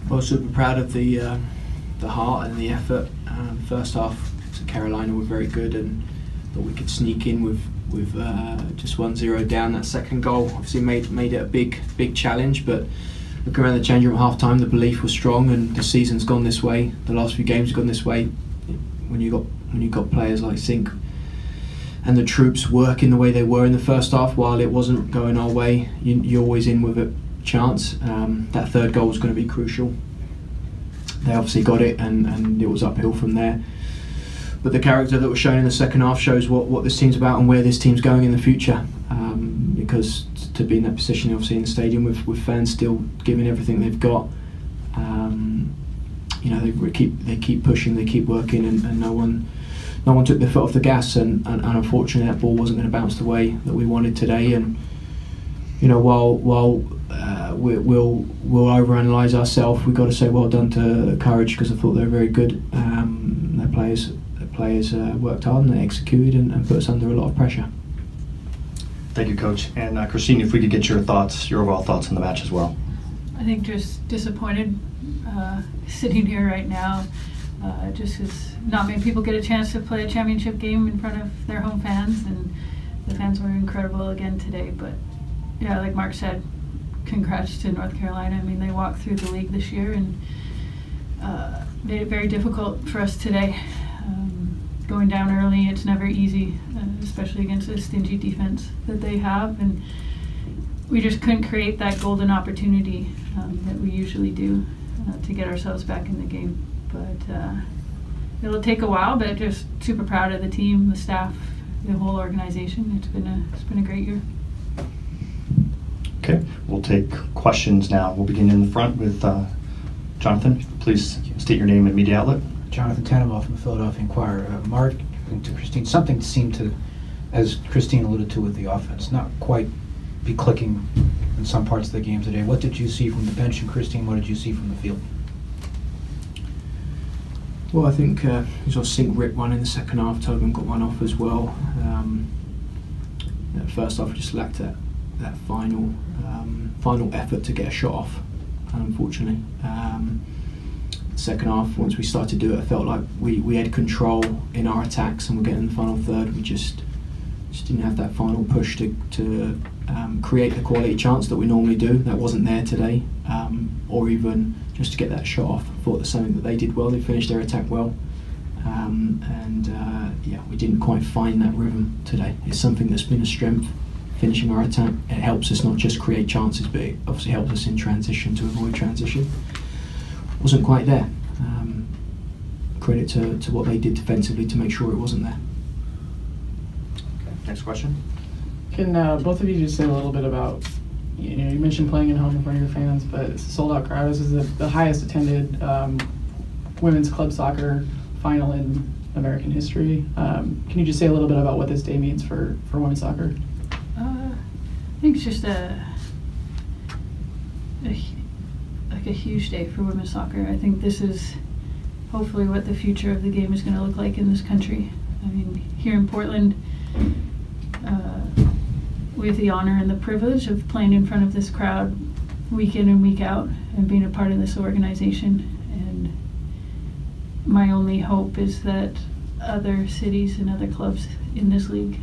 Well, super proud of the heart and the effort. First half, Carolina were very good and thought we could sneak in with just 1-0 down. That second goal obviously made it a big challenge, but looking around the change room at half time, the belief was strong and the season's gone this way. The last few games have gone this way. When you got players like Sink and the troops working the way they were in the first half, while it wasn't going our way, you're always in with a chance. That third goal was going to be crucial. They obviously got it, and it was uphill from there. But the character that was shown in the second half shows what this team's about and where this team's going in the future. Because to be in that position, obviously in the stadium with fans still giving everything they've got, they keep pushing, they keep working, and no one took their foot off the gas. And unfortunately, that ball wasn't going to bounce the way that we wanted today. And while we'll overanalyze ourselves, we've got to say well done to Courage, because I thought they were very good. Their players worked hard and they executed and put us under a lot of pressure. Thank you, Coach. And Christine, if we could get your overall thoughts on the match as well. I think just disappointed sitting here right now, just because not many people get a chance to play a championship game in front of their home fans, and the fans were incredible again today. But yeah, like Mark said, congrats to North Carolina. I mean, they walked through the league this year and made it very difficult for us today. Going down early, it's never easy, especially against a stingy defense that they have, and we just couldn't create that golden opportunity that we usually do to get ourselves back in the game. But it'll take a while, but just super proud of the team, the staff, the whole organization. It's been a great year. Okay, we'll take questions now. We'll begin in the front with Jonathan. Please state your name and media outlet. Jonathan Tannenbaugh from the Philadelphia Inquirer. Mark, and to Christine, something seemed to, as Christine alluded to with the offense, not quite be clicking in some parts of the game today. What did you see from the bench, and Christine, what did you see from the field? Well, I think Sink ripped one in the second half. Tobin got one off as well. First half, we just lacked that final effort to get a shot off, unfortunately. Second half, once we started to do it, I felt like we had control in our attacks, and we're getting in the final third. We just didn't have that final push to create the quality chance that we normally do. That wasn't there today, or even just to get that shot off. I thought that's something that they did well. They finished their attack well, we didn't quite find that rhythm today. It's something that's been a strength, finishing our attack. It helps us not just create chances, but it obviously helps us in transition to avoid transition. Wasn't quite there. Credit to what they did defensively to make sure it wasn't there. Okay, next question. Can both of you just say a little bit about, you mentioned playing at home in front of your fans, but it's a sold out crowd. This is the highest attended women's club soccer final in American history. Can you just say a little bit about what this day means for women's soccer? I think it's just a huge day for women's soccer. I think this is hopefully what the future of the game is going to look like in this country. I mean, here in Portland, we have the honor and the privilege of playing in front of this crowd week in and week out and being a part of this organization. And my only hope is that other cities and other clubs in this league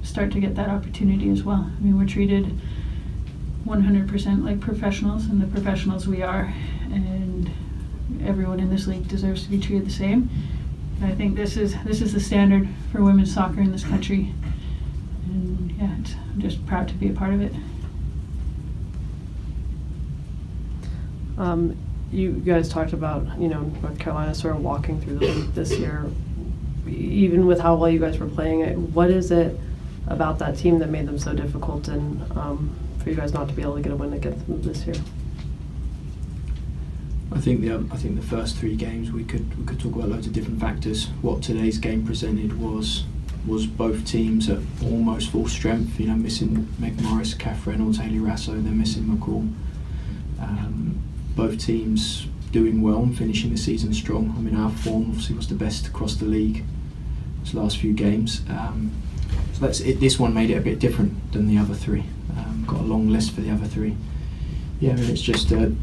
start to get that opportunity as well. I mean, we're treated 100% like professionals, and the professionals we are, and everyone in this league deserves to be treated the same. And I think this is the standard for women's soccer in this country, and yeah, I'm just proud to be a part of it. You guys talked about North Carolina sort of walking through the league this year, even with how well you guys were playing it. What is it about that team that made them so difficult, and for you guys not to be able to get a win against them this year? I think the first three games we could talk about loads of different factors. What today's game presented was both teams at almost full strength. Missing Meg Morris, Kath Reynolds, Hayley Rasso, they're missing McCall. Both teams doing well and finishing the season strong. I mean, our form obviously was the best across the league these last few games. So that's it. This one made it a bit different than the other three. Got a long list for the other three. I mean, it's just the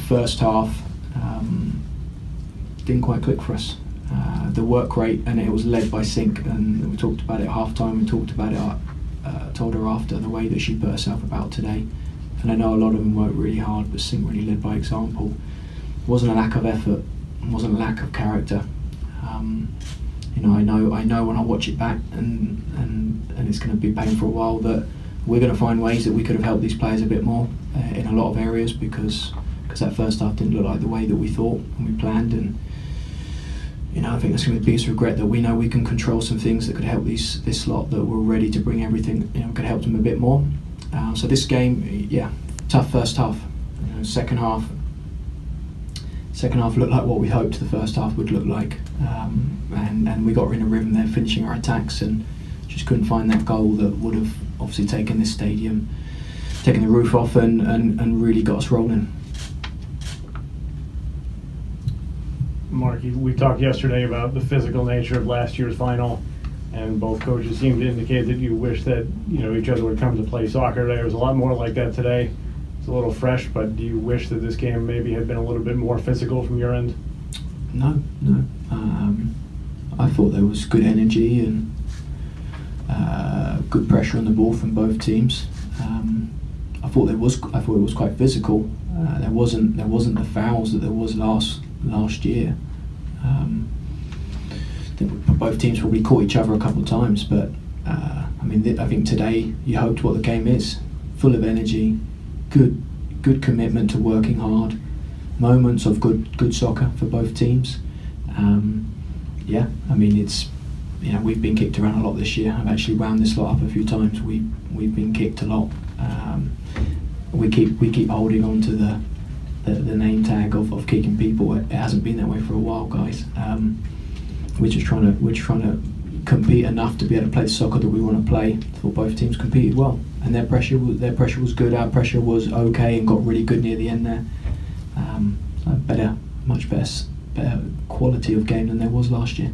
first half didn't quite click for us. The work rate, and it was led by Sink, and we talked about it at half time. We talked about it, told her after, the way that she put herself about today. And I know a lot of them worked really hard, but Sink really led by example. It wasn't a lack of effort, it wasn't a lack of character. You know, I know when I watch it back, and it's going to be painful for a while, that we're going to find ways that we could have helped these players a bit more in a lot of areas, because that first half didn't look like the way that we thought and we planned. And you know, I think that's going to be the biggest regret, that we know we can control some things that could help this lot, that we're ready to bring everything, you know, could help them a bit more. So this game, yeah, tough first half. You know, second half looked like what we hoped the first half would look like, and we got in a rhythm there, finishing our attacks, and just couldn't find that goal that would have obviously taken this stadium, taken the roof off, and really got us rolling. Mark, we talked yesterday about the physical nature of last year's final, and both coaches seemed to indicate that you wish that, you know, each other would come to play soccer today. It was a lot more like that today. It's a little fresh, but do you wish that this game maybe had been a little bit more physical from your end? No. I thought there was good energy and good pressure on the ball from both teams. I thought it was quite physical. There wasn't the fouls that there was last year. Both teams probably caught each other a couple of times, but I mean, I think today you hoped what the game is: full of energy, good commitment to working hard, moments of good soccer for both teams. Yeah, I mean, it's, you know, we've been kicked around a lot this year. I've actually wound this lot up a few times. We've been kicked a lot. We keep holding on to the name tag of kicking people. It hasn't been that way for a while, guys. We're trying to compete enough to be able to play the soccer that we want to play. I thought both teams competed well, and their pressure was good. Our pressure was okay and got really good near the end there. So much better quality of game than there was last year.